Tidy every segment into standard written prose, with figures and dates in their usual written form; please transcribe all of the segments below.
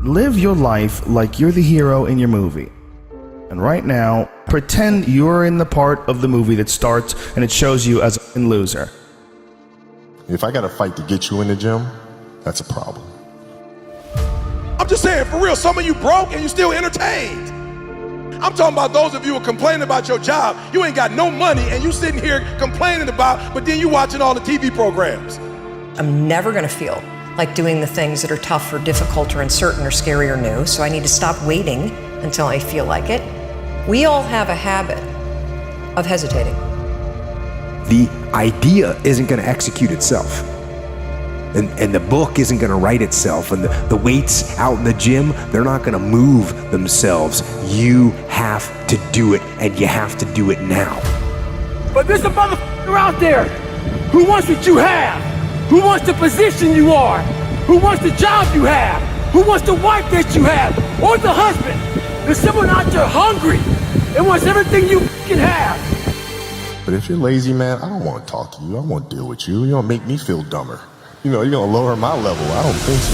Live your life like you're the hero in your movie. And right now, pretend you're in the part of the movie that starts and it shows you as a loser. If I gotta fight to get you in the gym, that's a problem. I'm just saying, for real, some of you broke and you still entertained. I'm talking about those of you who are complaining about your job. You ain't got no money and you sitting here complaining about, but then you watching all the TV programs. I'm never gonna feel like doing the things that are tough or difficult or uncertain or scary or new, so I need to stop waiting until I feel like it. We all have a habit of hesitating. The idea isn't gonna execute itself. And the book isn't gonna write itself, and the weights out in the gym, they're not gonna move themselves. You have to do it, and you have to do it now. But there's a motherfucker out there who wants what you have, who wants the position you are, who wants the job you have, who wants the wife that you have, or the husband. There's someone out there hungry and wants everything you can have. But if you're lazy, man, I don't want to talk to you. I won't deal with you. You're gonna make me feel dumber. You know, you're gonna lower my level. I don't think so.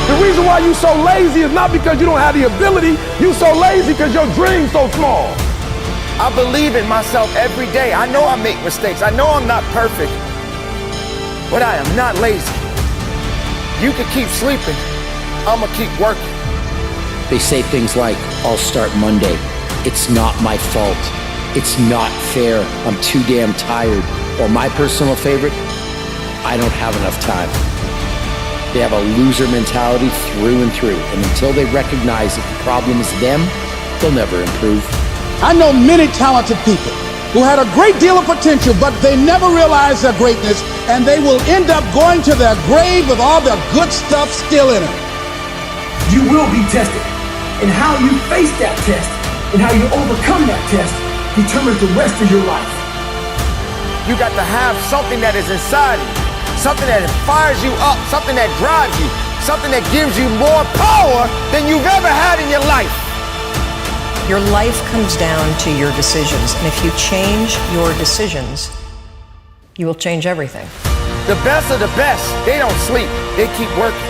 The reason why you so lazy is not because you don't have the ability. You so lazy because your dream's so small. I believe in myself every day. I know I make mistakes. I know I'm not perfect, but I am not lazy. You can keep sleeping. I'm gonna keep working. They say things like, I'll start Monday. It's not my fault. It's not fair. I'm too damn tired. Or my personal favorite, I don't have enough time. They have a loser mentality through and through. And until they recognize that the problem is them, they'll never improve. I know many talented people who had a great deal of potential, but they never realized their greatness, and they will end up going to their grave with all their good stuff still in them. You will be tested, and how you face that test and how you overcome that test determines the rest of your life. You got to have something that is inside you, something that fires you up, something that drives you, something that gives you more power than you've ever had in your life. Your life comes down to your decisions, and if you change your decisions, you will change everything. The best of the best, they don't sleep, they keep working.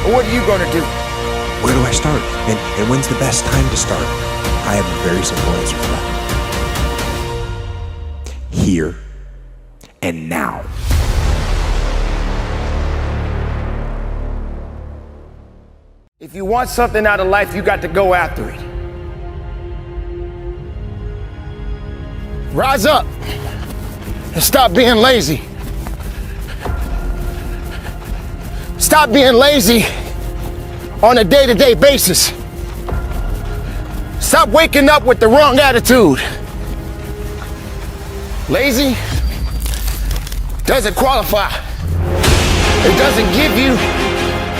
But what are you gonna do? Where do I start? And when's the best time to start? I have a very simple answer for that. Here and now. If you want something out of life, you got to go after it. Rise up and stop being lazy. Stop being lazy on a day-to-day basis. Stop waking up with the wrong attitude. Lazy doesn't qualify. It doesn't give you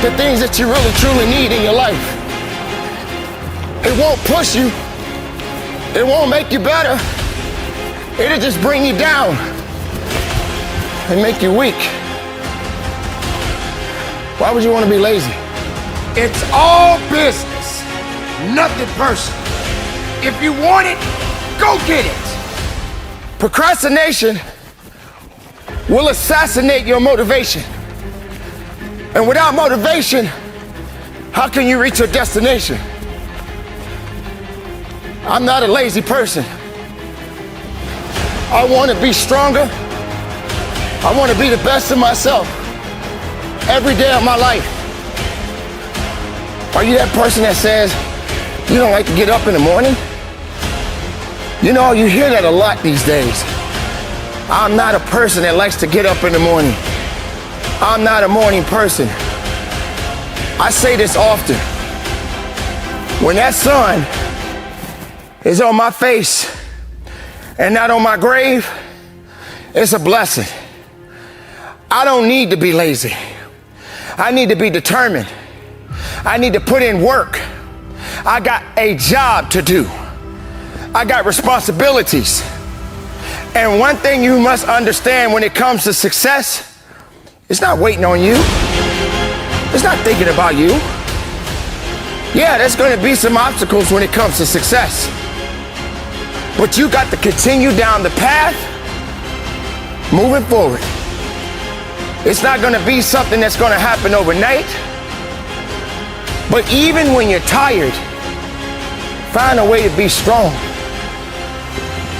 the things that you really truly need in your life. It won't push you. It won't make you better. It'll just bring you down and make you weak. Why would you want to be lazy? It's all business, nothing personal. If you want it, go get it. Procrastination will assassinate your motivation. And without motivation, how can you reach your destination? I'm not a lazy person. I want to be stronger. I want to be the best of myself every day of my life. Are you that person that says you don't like to get up in the morning? You know, you hear that a lot these days. I'm not a person that likes to get up in the morning. I'm not a morning person. I say this often. When that sun is on my face and not on my grave, it's a blessing. I don't need to be lazy. I need to be determined. I need to put in work. I got a job to do. I got responsibilities. And one thing you must understand when it comes to success, it's not waiting on you. It's not thinking about you. Yeah, there's going to be some obstacles when it comes to success. But you got to continue down the path, moving forward. It's not going to be something that's going to happen overnight. But even when you're tired, find a way to be strong.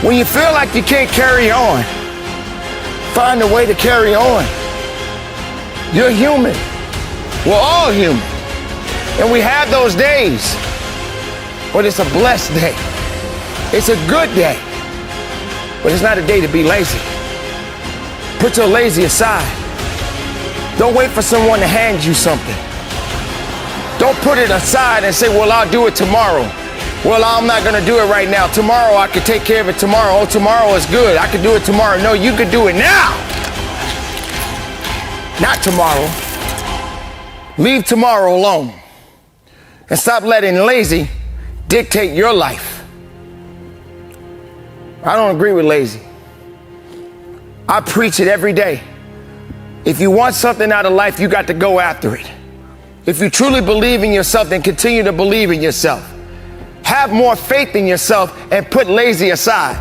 When you feel like you can't carry on, find a way to carry on. You're human. We're all human. And we have those days. But it's a blessed day. It's a good day. But it's not a day to be lazy. Put your lazy aside. Don't wait for someone to hand you something. Don't put it aside and say, well, I'll do it tomorrow. Well, I'm not gonna do it right now. Tomorrow, I could take care of it tomorrow. Oh, tomorrow is good. I could do it tomorrow. No, you could do it now. Not tomorrow. Leave tomorrow alone. And stop letting lazy dictate your life. I don't agree with lazy. I preach it every day. If you want something out of life, you got to go after it. If you truly believe in yourself, then continue to believe in yourself. Have more faith in yourself and put lazy aside.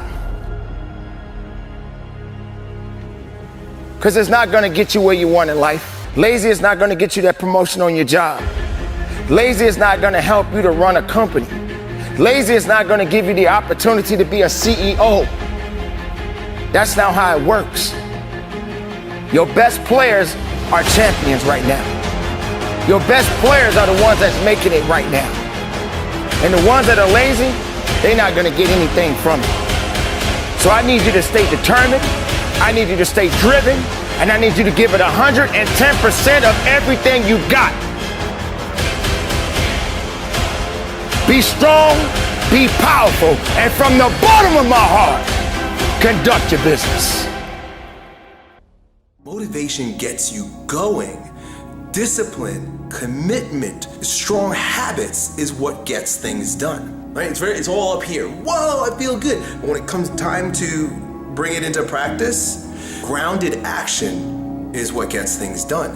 Because it's not going to get you where you want in life. Lazy is not going to get you that promotion on your job. Lazy is not going to help you to run a company. Lazy is not going to give you the opportunity to be a CEO. That's not how it works. Your best players are champions right now. Your best players are the ones that's making it right now. And the ones that are lazy, they're not going to get anything from it. So I need you to stay determined. I need you to stay driven. And I need you to give it 110% of everything you got. Be strong, be powerful, and from the bottom of my heart, conduct your business. Motivation gets you going. Discipline, commitment, strong habits is what gets things done. Right? It's all up here. Whoa, I feel good. But when it comes time to bring it into practice, grounded action is what gets things done.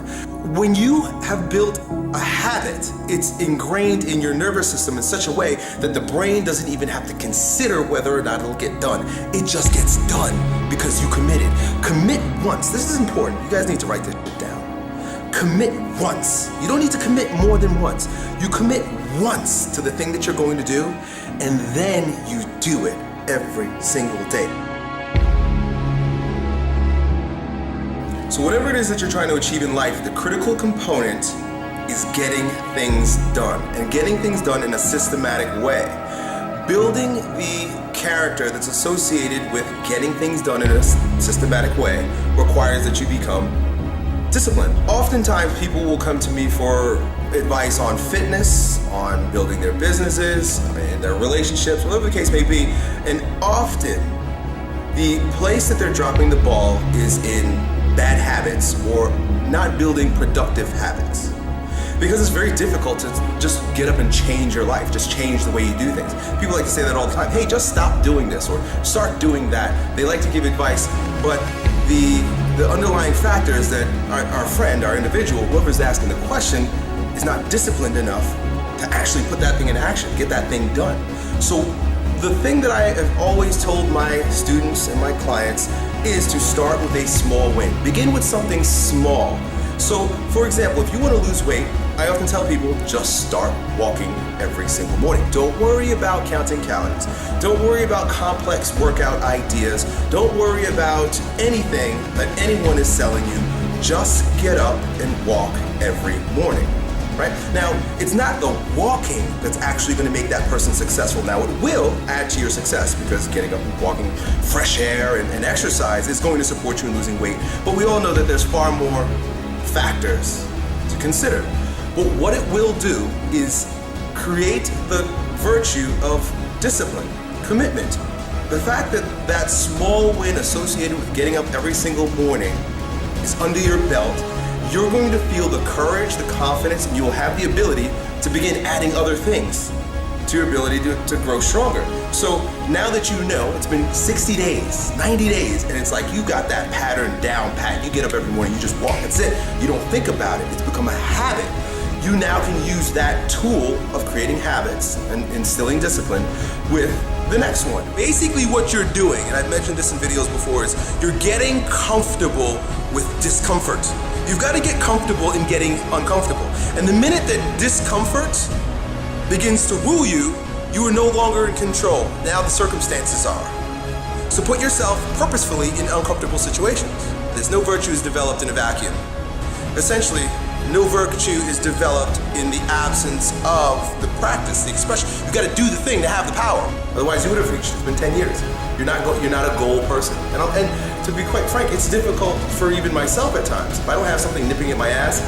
When you have built a habit, it's ingrained in your nervous system in such a way that the brain doesn't even have to consider whether or not it'll get done. It just gets done because you committed. Commit once. This is important. You guys need to write this down. Commit once. You don't need to commit more than once. You commit once to the thing that you're going to do, and then you do it every single day. So whatever it is that you're trying to achieve in life, the critical component is getting things done, and getting things done in a systematic way. Building the character that's associated with getting things done in a systematic way requires that you become disciplined. Oftentimes people will come to me for advice on fitness, on building their businesses, their relationships, whatever the case may be, and often the place that they're dropping the ball is in bad habits or not building productive habits. Because it's very difficult to just get up and change your life, just change the way you do things. People like to say that all the time, hey, just stop doing this or start doing that. They like to give advice, but the underlying factor is that our friend, our individual, whoever's asking the question, is not disciplined enough to actually put that thing in action, get that thing done. So the thing that I have always told my students and my clients is to start with a small win. Begin with something small. So, for example, if you want to lose weight, I often tell people, just start walking every single morning. Don't worry about counting calories. Don't worry about complex workout ideas. Don't worry about anything that anyone is selling you. Just get up and walk every morning. Right? Now, it's not the walking that's actually going to make that person successful. Now, it will add to your success because getting up and walking, fresh air and exercise is going to support you in losing weight. But we all know that there's far more factors to consider. But what it will do is create the virtue of discipline, commitment. The fact that that small win associated with getting up every single morning is under your belt, you're going to feel the courage, the confidence, and you will have the ability to begin adding other things to your ability to grow stronger. So now that you know, it's been 60 days, 90 days, and it's like you got that pattern down pat. You get up every morning, you just walk, that's it. You don't think about it, it's become a habit. You now can use that tool of creating habits and instilling discipline with the next one. Basically what you're doing, and I've mentioned this in videos before, is you're getting comfortable with discomfort. You've got to get comfortable in getting uncomfortable. And the minute that discomfort begins to woo you, you are no longer in control. Now the circumstances are. So put yourself purposefully in uncomfortable situations. There's no virtue is developed in a vacuum. Essentially, no virtue is developed in the absence of the practice, the expression. You've got to do the thing to have the power. Otherwise, you would have reached it. It's been 10 years. You're not a goal person. And to be quite frank, it's difficult for even myself at times. If I don't have something nipping at my ass,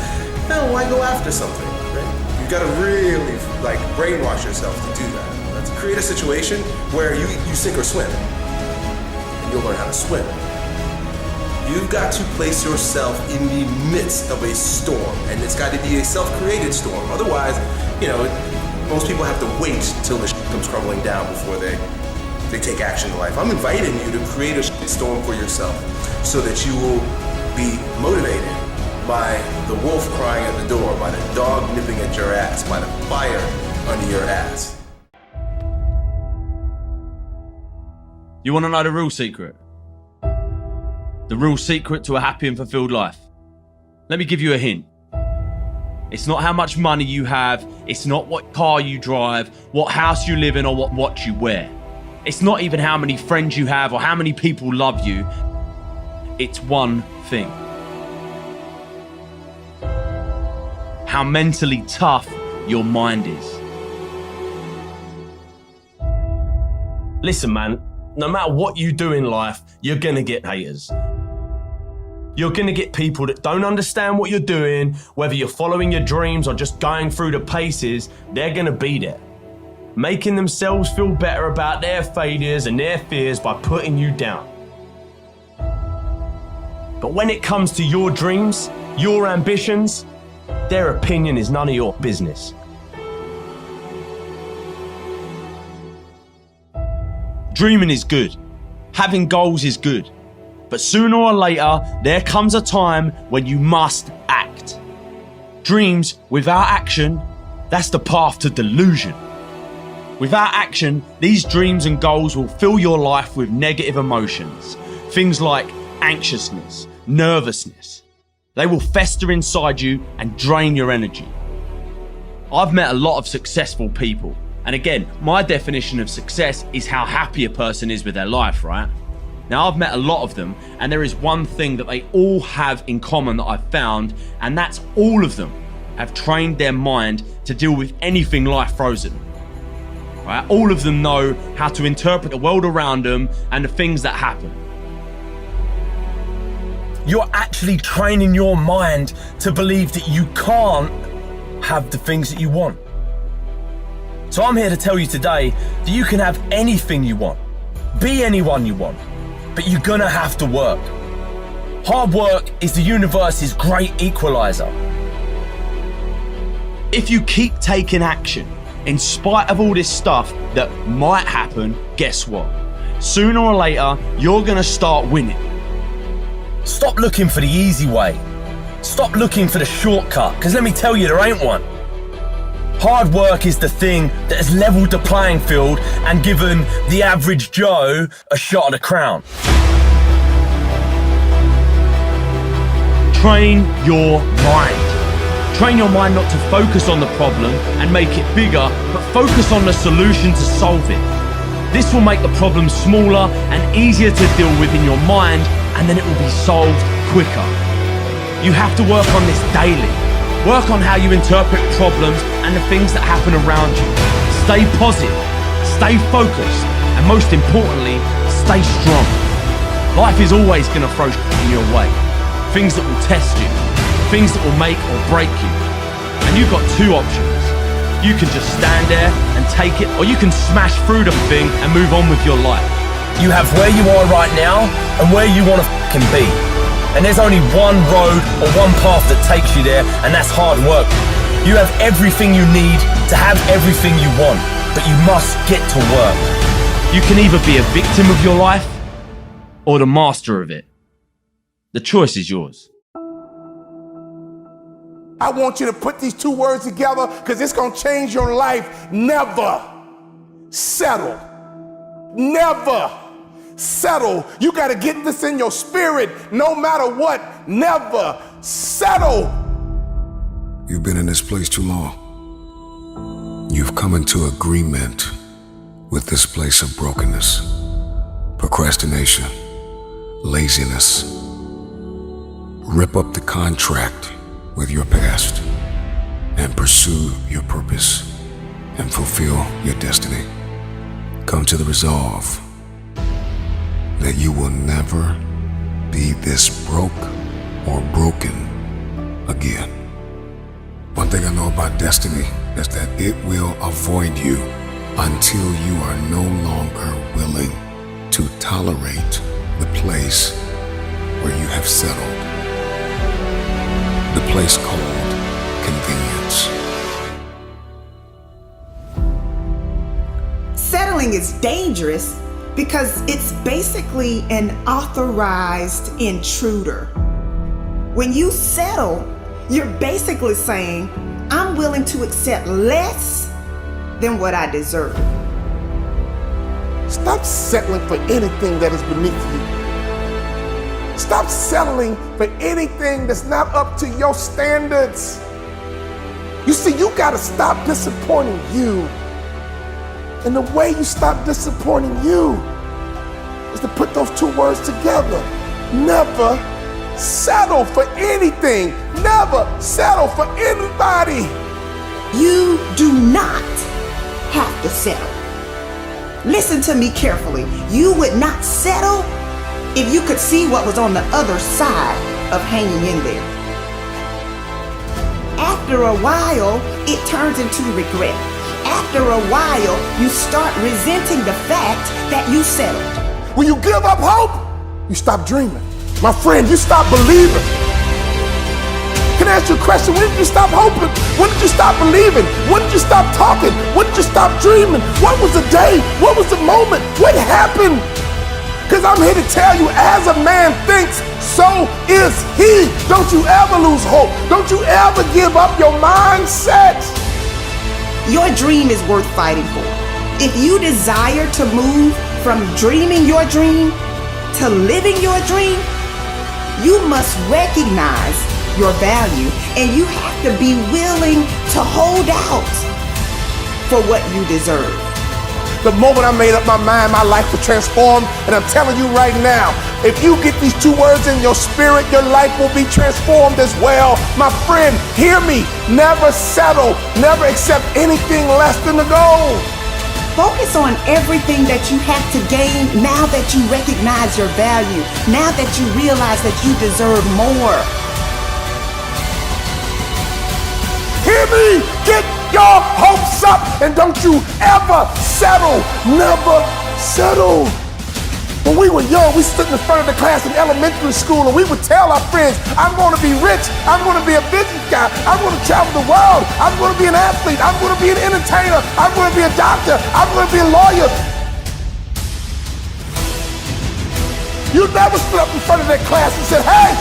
then why go after something? Right? You've got to really brainwash yourself to do that. Let's create a situation where you sink or swim. And you'll learn how to swim. You've got to place yourself in the midst of a storm, and it's got to be a self-created storm. Otherwise, most people have to wait till the shit comes crumbling down before they take action in life. I'm inviting you to create a shit storm for yourself so that you will be motivated by the wolf crying at the door, by the dog nipping at your ass, by the fire under your ass. You want to know the real secret? The real secret to a happy and fulfilled life? Let me give you a hint. It's not how much money you have. It's not what car you drive, what house you live in, or what watch you wear. It's not even how many friends you have or how many people love you. It's one thing. How mentally tough your mind is. Listen, man, no matter what you do in life, you're gonna get haters. You're gonna get people that don't understand what you're doing, whether you're following your dreams or just going through the paces, they're gonna be there, making themselves feel better about their failures and their fears by putting you down. But when it comes to your dreams, your ambitions, their opinion is none of your business. Dreaming is good. Having goals is good. But sooner or later, there comes a time when you must act. Dreams without action, that's the path to delusion. Without action, these dreams and goals will fill your life with negative emotions. Things like anxiousness, nervousness. They will fester inside you and drain your energy. I've met a lot of successful people. And again, my definition of success is how happy a person is with their life, right? Now, I've met a lot of them, and there is one thing that they all have in common that I've found, and that's all of them have trained their mind to deal with anything life throws at them. Right? All of them know how to interpret the world around them and the things that happen. You're actually training your mind to believe that you can't have the things that you want. So I'm here to tell you today that you can have anything you want, be anyone you want, but you're gonna have to work. Hard work is the universe's great equalizer. If you keep taking action, in spite of all this stuff that might happen, guess what? Sooner or later, you're gonna start winning. Stop looking for the easy way. Stop looking for the shortcut, because let me tell you, there ain't one. Hard work is the thing that has leveled the playing field and given the average Joe a shot at the crown. Train your mind. Train your mind not to focus on the problem and make it bigger, but focus on the solution to solve it. This will make the problem smaller and easier to deal with in your mind, and then it will be solved quicker. You have to work on this daily. Work on how you interpret problems and the things that happen around you. Stay positive, stay focused, and most importantly, stay strong. Life is always going to throw shit in your way. Things that will test you, things that will make or break you. And you've got two options. You can just stand there and take it, or you can smash through the thing and move on with your life. You have where you are right now and where you want to fucking be. And there's only one road or one path that takes you there, and that's hard work. You have everything you need to have everything you want, but you must get to work. You can either be a victim of your life or the master of it. The choice is yours. I want you to put these two words together because it's going to change your life. Never settle. Never settle. You got to get this in your spirit no matter what. Never settle. You've been in this place too long. You've come into agreement with this place of brokenness, procrastination, laziness. Rip up the contract with your past and pursue your purpose and fulfill your destiny. Come to the resolve that you will never be this broke or broken again. One thing I know about destiny is that it will avoid you until you are no longer willing to tolerate the place where you have settled. The place called convenience. Settling is dangerous because it's basically an authorized intruder. When you settle, you're basically saying, I'm willing to accept less than what I deserve. Stop settling for anything that is beneath you. Stop settling for anything that's not up to your standards. You see, you gotta stop disappointing you. And the way you stop disappointing you is to put those two words together. Never settle for anything. Never settle for anybody. You do not have to settle. Listen to me carefully. You would not settle if you could see what was on the other side of hanging in there. After a while, it turns into regret. After a while, you start resenting the fact that you settled. When you give up hope, you stop dreaming. My friend, you stop believing. Can I ask you a question? When did you stop hoping? When did you stop believing? When did you stop talking? When did you stop dreaming? What was the day? What was the moment? What happened? Because I'm here to tell you, as a man thinks, so is he. Don't you ever lose hope. Don't you ever give up your mindset. Your dream is worth fighting for. If you desire to move from dreaming your dream to living your dream, you must recognize your value and you have to be willing to hold out for what you deserve. The moment I made up my mind, my life was transformed. And I'm telling you right now, if you get these two words in your spirit, your life will be transformed as well. My friend, hear me. Never settle. Never accept anything less than the goal. Focus on everything that you have to gain now that you recognize your value, now that you realize that you deserve more. Hear me. Get your hopes up and don't you ever settle. Never settle. When we were young, we stood in the front of the class in elementary school and we would tell our friends, I'm going to be rich, I'm going to be a business guy, I'm going to travel the world, I'm going to be an athlete, I'm going to be an entertainer, I'm going to be a doctor, I'm going to be a lawyer. You never stood up in front of that class and said, hey,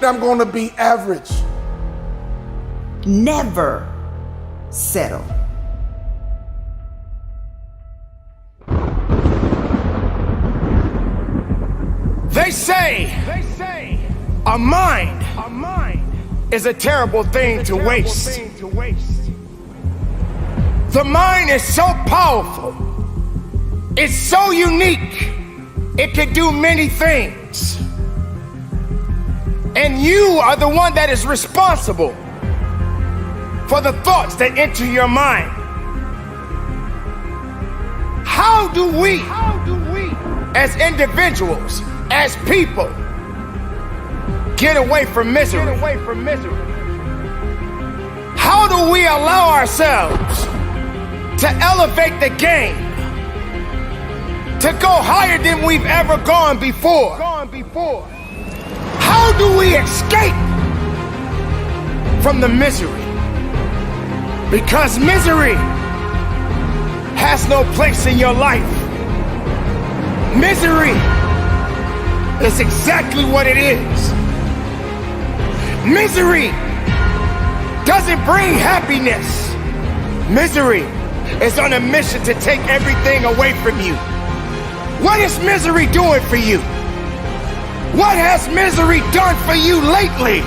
I'm going to be average. Never settle. They say a mind is a terrible thing to waste. The mind is so powerful. It's so unique. It can do many things. And you are the one that is responsible for the thoughts that enter your mind. How do we, as individuals, as people, get away from misery? How do we allow ourselves to elevate the game, to go higher than we've ever gone before? How do we escape from the misery? Because misery has no place in your life. Misery is exactly what it is. Misery doesn't bring happiness. Misery is on a mission to take everything away from you. What is misery doing for you? What has misery done for you lately?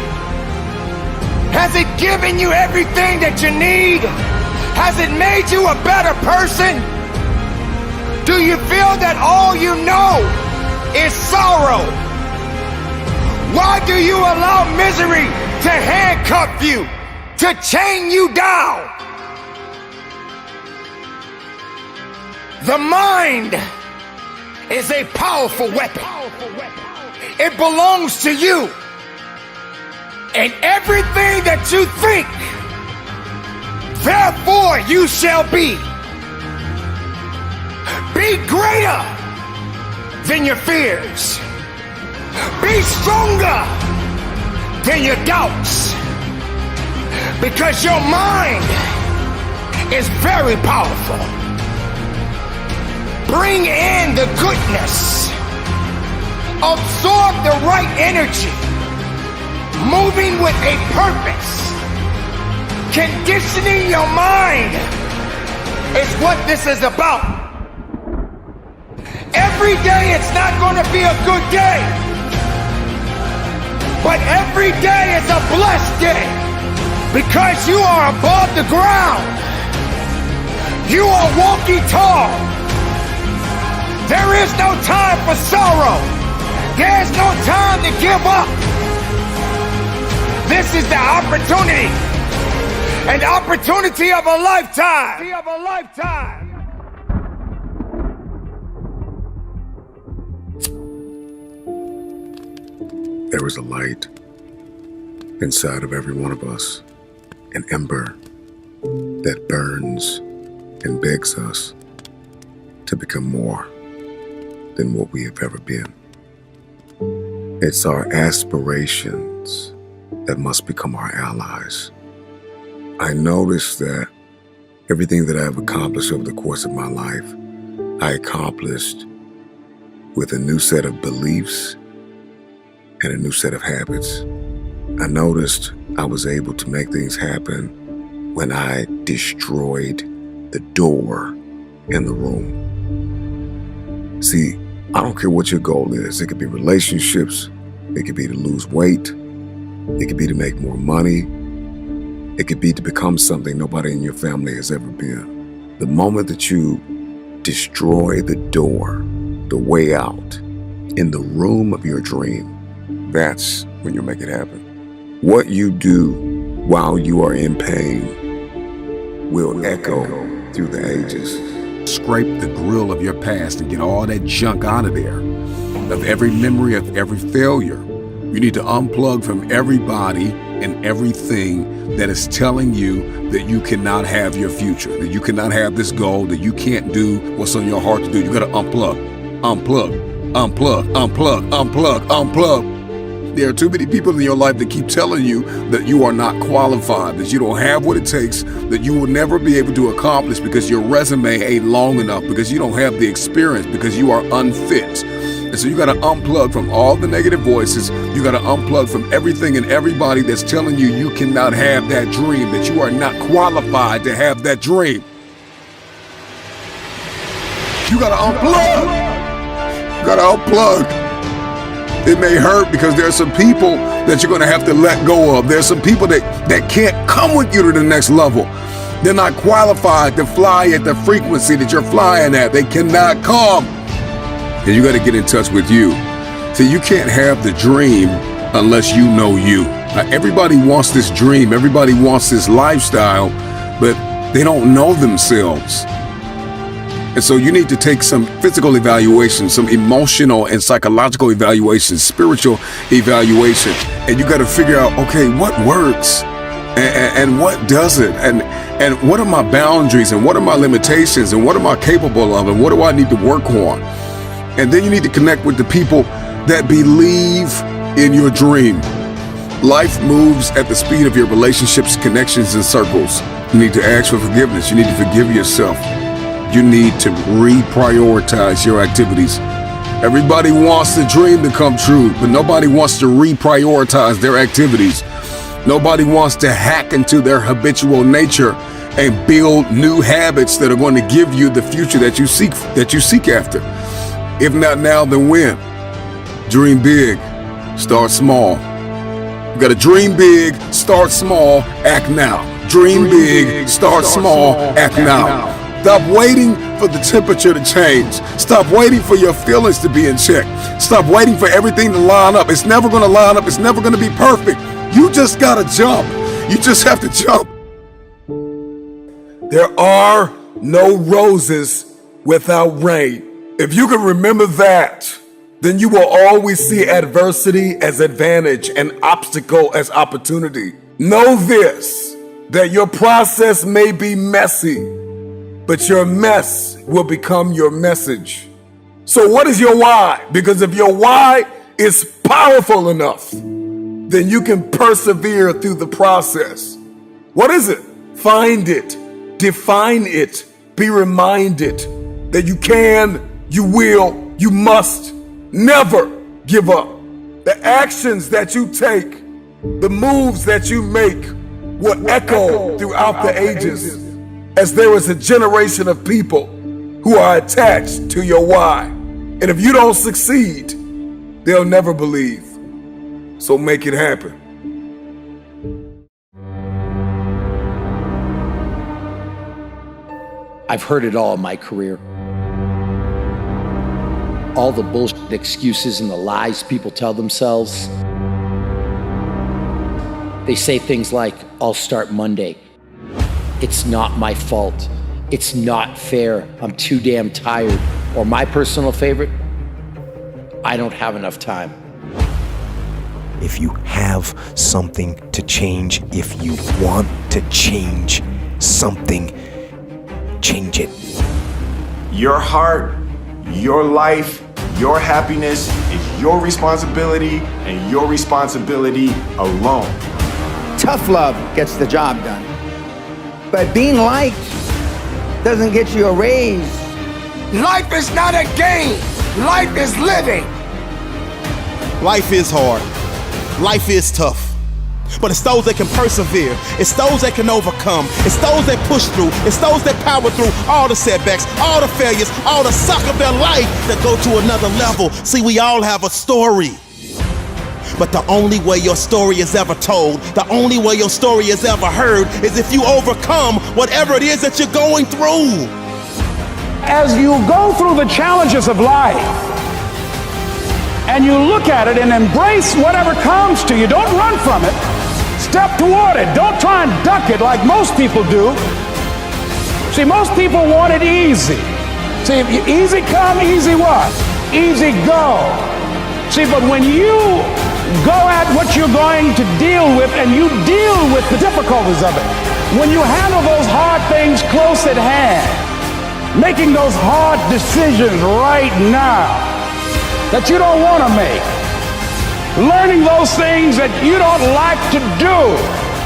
Has it given you everything that you need? Has it made you a better person? Do you feel that all you know is sorrow? Why do you allow misery to handcuff you, to chain you down? The mind is a powerful weapon. It belongs to you. And everything that you think, therefore you shall be. Be greater than your fears. Be stronger than your doubts. Because your mind is very powerful. Bring in the goodness. Absorb the right energy. Moving with a purpose. Conditioning your mind is what this is about. Every day it's not going to be a good day. But every day is a blessed day. Because you are above the ground. You are walking tall. There is no time for sorrow. There's no time to give up. This is the opportunity. An opportunity of a lifetime. There is a light inside of every one of us, an ember that burns and begs us to become more than what we have ever been. It's our aspirations that must become our allies. I noticed that everything that I've accomplished over the course of my life, I accomplished with a new set of beliefs and a new set of habits. I noticed I was able to make things happen when I destroyed the door in the room. See, I don't care what your goal is. It could be relationships. It could be to lose weight. It could be to make more money. It could be to become something nobody in your family has ever been. The moment that you destroy the door, the way out, in the room of your dream, that's when you make it happen. What you do while you are in pain will echo through the ages. Scrape the grill of your past and get all that junk out of there, of every memory of every failure. You need to unplug from everybody and everything that is telling you that you cannot have your future, that you cannot have this goal, that you can't do what's on your heart to do. You got to unplug. There are too many people in your life that keep telling you that you are not qualified, that you don't have what it takes, that you will never be able to accomplish because your resume ain't long enough, because you don't have the experience, because you are unfit. And so you got to unplug from all the negative voices. You got to unplug from everything and everybody that's telling you you cannot have that dream, that you are not qualified to have that dream. You got to unplug. You got to unplug. It may hurt because there are some people that you're going to have to let go of. There's some people that can't come with you to the next level. They're not qualified to fly at the frequency that you're flying at. They cannot come. And you got to get in touch with you. So you can't have the dream unless you know you. Now, everybody wants this dream. Everybody wants this lifestyle, but they don't know themselves. And so you need to take some physical evaluation, some emotional and psychological evaluation, spiritual evaluation. And you got to figure out, okay, what works and what doesn't? And what are my boundaries and what are my limitations and what am I capable of and what do I need to work on? And then you need to connect with the people that believe in your dream. Life moves at the speed of your relationships, connections, and circles. You need to ask for forgiveness. You need to forgive yourself. You need to reprioritize your activities. Everybody wants the dream to come true, but nobody wants to reprioritize their activities. Nobody wants to hack into their habitual nature and build new habits that are going to give you the future that you seek after. If not now, then when? Dream big, start small. You gotta dream big, start small, act now. Dream big, start small, act now. Stop waiting for the temperature to change. Stop waiting for your feelings to be in check. Stop waiting for everything to line up. It's never gonna line up. It's never gonna be perfect. You just gotta jump. You just have to jump. There are no roses without rain. If you can remember that, then you will always see adversity as advantage and obstacle as opportunity. Know this, that your process may be messy, but your mess will become your message. So what is your why? Because if your why is powerful enough, then you can persevere through the process. What is it? Find it, define it, be reminded that you can, you will, you must never give up. The actions that you take, the moves that you make will echo throughout the ages, as there is a generation of people who are attached to your why. And if you don't succeed, they'll never believe. So make it happen. I've heard it all in my career. All the bullshit excuses and the lies people tell themselves. They say things like, I'll start Monday. It's not my fault. It's not fair. I'm too damn tired. Or my personal favorite, I don't have enough time. If you have something to change, if you want to change something, change it. Your heart, your life, your happiness is your responsibility and your responsibility alone. Tough love gets the job done. But being liked doesn't get you a raise. Life is not a game. Life is living. Life is hard. Life is tough. But it's those that can persevere. It's those that can overcome. It's those that push through. It's those that power through all the setbacks, all the failures, all the suck of their life that go to another level. See, we all have a story. But the only way your story is ever told, the only way your story is ever heard, is if you overcome whatever it is that you're going through. As you go through the challenges of life and you look at it and embrace whatever comes to you, don't run from it. Step toward it. Don't try and duck it like most people do. See, most people want it easy. See, easy come, easy what? Easy go. See, but when you go at what you're going to deal with and you deal with the difficulties of it, when you handle those hard things close at hand, making those hard decisions right now that you don't want to make, learning those things that you don't like to do,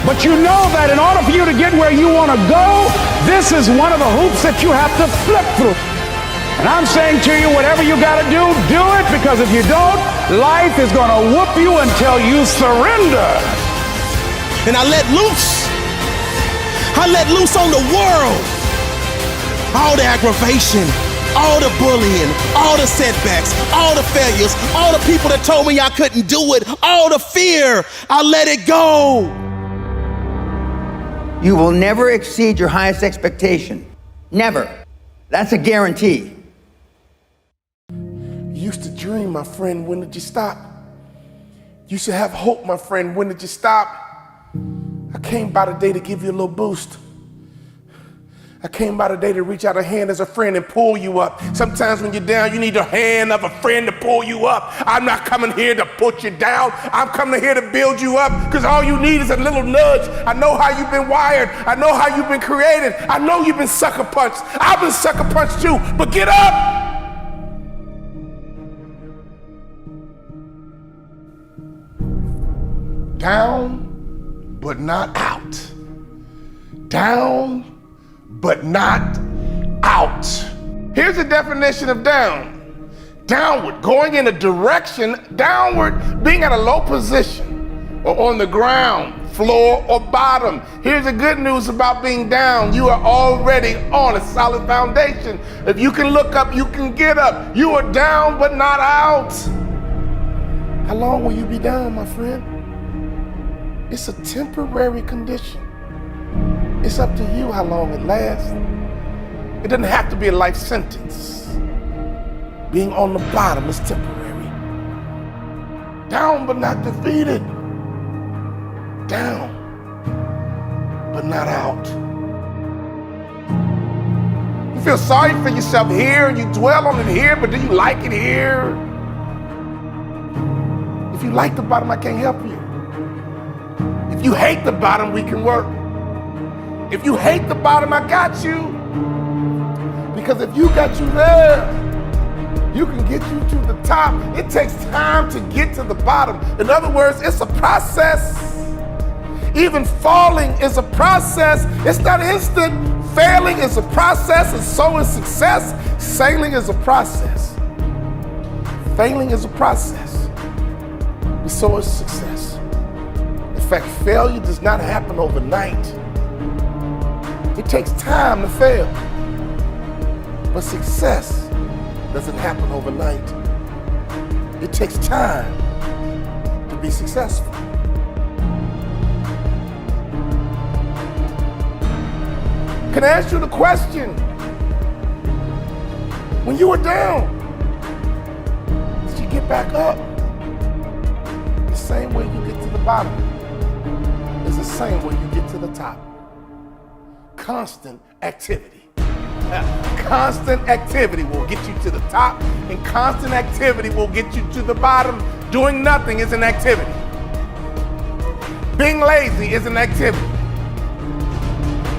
but you know that in order for you to get where you want to go, this is one of the hoops that you have to flip through. And I'm saying to you, whatever you got to do it, because if you don't, life is going to whoop you until you surrender. And I let loose. I let loose on the world. All the aggravation, all the bullying, all the setbacks, all the failures, all the people that told me I couldn't do it, all the fear, I let it go. You will never exceed your highest expectation. Never. That's a guarantee. You used to dream, my friend, when did you stop? You should have hope, my friend, when did you stop? I came by today to give you a little boost. I came by today to reach out a hand as a friend and pull you up. Sometimes when you're down, you need the hand of a friend to pull you up. I'm not coming here to put you down. I'm coming here to build you up, because all you need is a little nudge. I know how you've been wired. I know how you've been created. I know you've been sucker punched. I've been sucker punched too, but get up. Down, but not out. Down, but not out. Here's the definition of down. Downward, going in a direction, downward, being at a low position or on the ground, floor or bottom. Here's the good news about being down. You are already on a solid foundation. If you can look up, you can get up. You are down, but not out. How long will you be down, my friend? It's a temporary condition. It's up to you how long it lasts. It doesn't have to be a life sentence. Being on the bottom is temporary. Down but not defeated. Down but not out. You feel sorry for yourself here and you dwell on it here, but do you like it here? If you like the bottom, I can't help you. If you hate the bottom, we can work. If you hate the bottom, I got you. Because if you got you there, you can get you to the top. It takes time to get to the bottom. In other words, it's a process. Even falling is a process. It's not instant. Failing is a process, and so is success. Sailing is a process. Failing is a process, and so is success. In fact, failure does not happen overnight. It takes time to fail. But success doesn't happen overnight. It takes time to be successful. Can I ask you the question? When you were down, did you get back up? The same way you get to the bottom is the same way you get to the top. Constant activity. Constant activity will get you to the top, and constant activity will get you to the bottom. Doing nothing is an activity. Being lazy is an activity.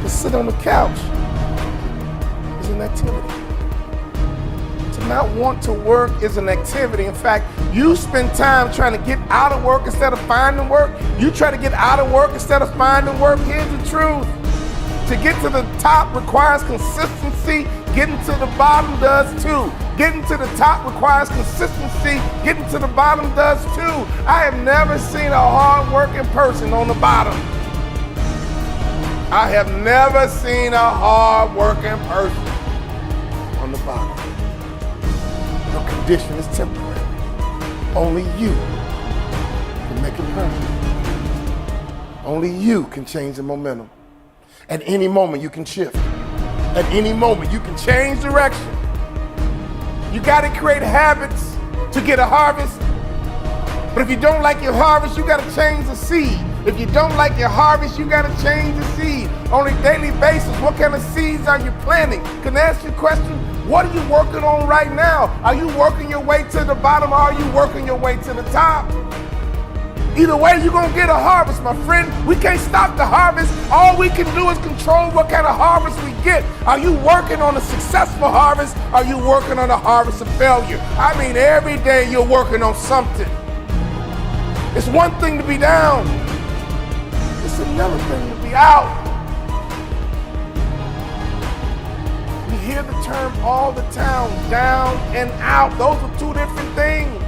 To sit on the couch is an activity. To not want to work is an activity. In fact, you spend time trying to get out of work instead of finding work. You try to get out of work instead of finding work. Here's the truth. To get to the top requires consistency. Getting to the bottom does too. Getting to the top requires consistency. Getting to the bottom does too. I have never seen a hard-working person on the bottom. I have never seen a hard-working person on the bottom. Your condition is temporary. Only you can make it permanent. Only you can change the momentum. At any moment, you can shift. At any moment, you can change direction. You got to create habits to get a harvest. But if you don't like your harvest, you got to change the seed. If you don't like your harvest, you got to change the seed. On a daily basis, what kind of seeds are you planting? Can I ask you a question? What are you working on right now? Are you working your way to the bottom, or are you working your way to the top? Either way, you're going to get a harvest, my friend. We can't stop the harvest. All we can do is control what kind of harvest we get. Are you working on a successful harvest? Are you working on a harvest of failure? I mean, every day you're working on something. It's one thing to be down. It's another thing to be out. We hear the term all the time, down and out. Those are two different things.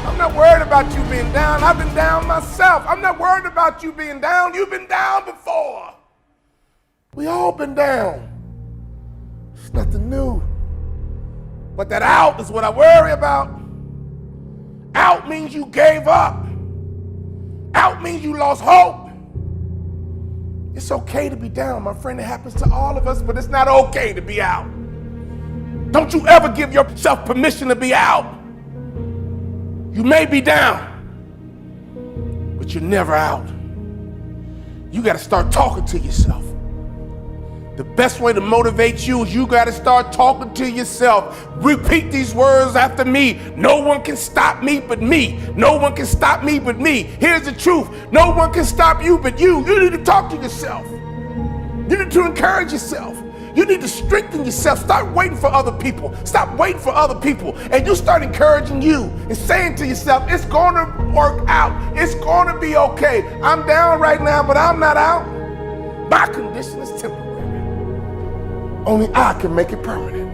I'm not worried about you being down. I've been down myself. I'm not worried about you being down. You've been down before. We all been down. It's nothing new. But that out is what I worry about. Out means you gave up. Out means you lost hope. It's okay to be down, my friend. It happens to all of us, but it's not okay to be out. Don't you ever give yourself permission to be out. You may be down, but you're never out. You got to start talking to yourself. The best way to motivate you is you got to start talking to yourself. Repeat these words after me. No one can stop me but me. No one can stop me but me. Here's the truth. No one can stop you but you. You need to talk to yourself. You need to encourage yourself. You need to strengthen yourself. Start waiting for other people. Stop waiting for other people. And you start encouraging you and saying to yourself, it's going to work out. It's going to be okay. I'm down right now, but I'm not out. My condition is temporary. Only I can make it permanent.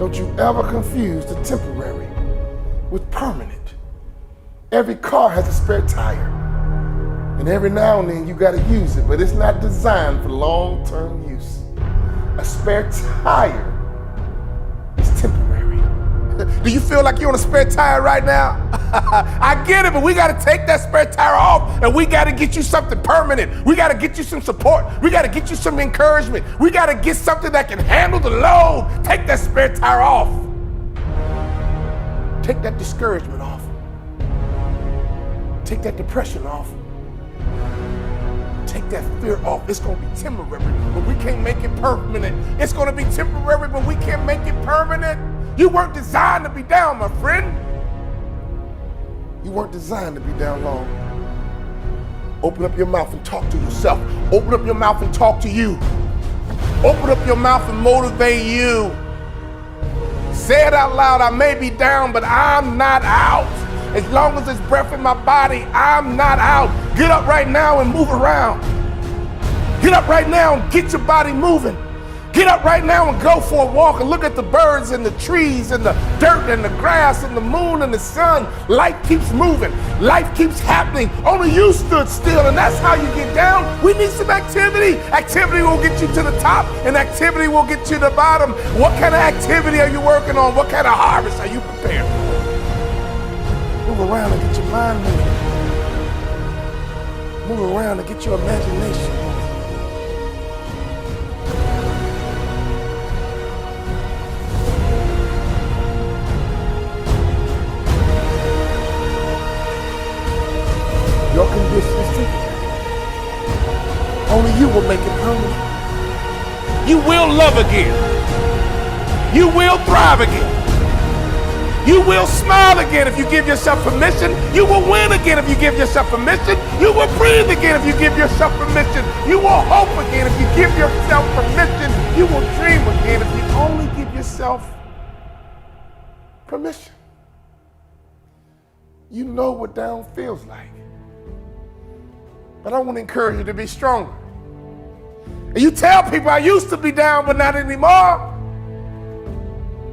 Don't you ever confuse the temporary with permanent. Every car has a spare tire. And every now and then you got to use it, but it's not designed for long-term use. A spare tire is temporary. Do you feel like you're on a spare tire right now? I get it, but we got to take that spare tire off and we got to get you something permanent. We got to get you some support. We got to get you some encouragement. We got to get something that can handle the load. Take that spare tire off. Take that discouragement off. Take that depression off. Take that fear off. It's going to be temporary, but we can't make it permanent. It's going to be temporary, but we can't make it permanent. You weren't designed to be down, my friend. You weren't designed to be down long. Open up your mouth and talk to yourself. Open up your mouth and talk to you. Open up your mouth and motivate you. Say it out loud. I may be down, but I'm not out. As long as there's breath in my body, I'm not out. Get up right now and move around. Get up right now and get your body moving. Get up right now and go for a walk and look at the birds and the trees and the dirt and the grass and the moon and the sun. Life keeps moving. Life keeps happening. Only you stood still, and that's how you get down. We need some activity. Activity will get you to the top, and activity will get you to the bottom. What kind of activity are you working on? What kind of harvest are you prepared for? Move around and get your mind moving. Move around and get your imagination moving. Your condition is temporary. Only you will make it permanent. You will love again. You will thrive again. You will smile again if you give yourself permission. You will win again if you give yourself permission. You will breathe again if you give yourself permission. You will hope again if you give yourself permission. You will dream again if you only give yourself permission. You know what down feels like. But I want to encourage you to be stronger. And you tell people I used to be down, but not anymore.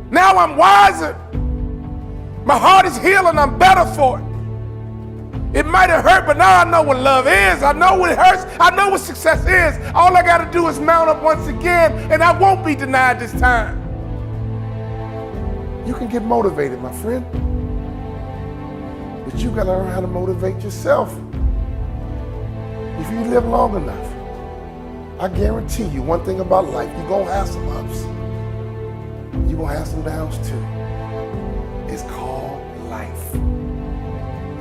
Now I'm wiser. My heart is healing, I'm better for it. It might have hurt, but now I know what love is. I know what it hurts. I know what success is. All I got to do is mount up once again, and I won't be denied this time. You can get motivated, my friend. But you got to learn how to motivate yourself. If you live long enough, I guarantee you one thing about life, you're going to have some ups. You're going to have some downs too. It's called life.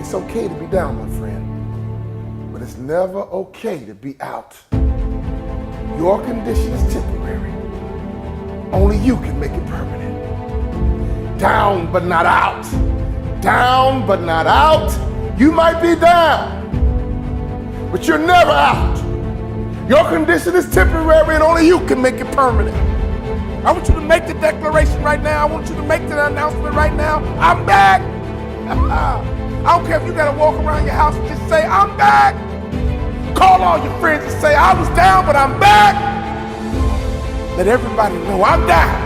It's okay to be down, my friend, but it's never okay to be out. Your condition is temporary. Only you can make it permanent. Down, but not out. Down, but not out. You might be down, but you're never out. Your condition is temporary and only you can make it permanent. I want you to make the declaration right now. I want you to make the announcement right now. I'm back. I don't care if you got to walk around your house and just say, I'm back. Call all your friends and say, I was down, but I'm back. Let everybody know I'm down.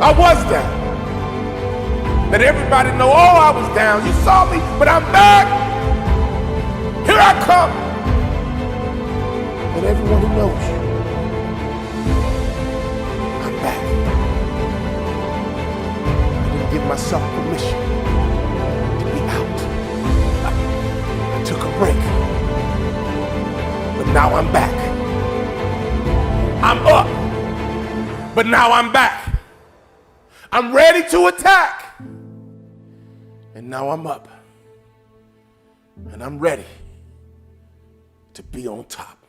I was down. Let everybody know, oh, I was down. You saw me, but I'm back. Here I come. Let everyone who knows you, I'm back. I didn't give myself permission to be out. I took a break. But now I'm back. I'm up. But now I'm back. I'm ready to attack. And now I'm up. And I'm ready to be on top.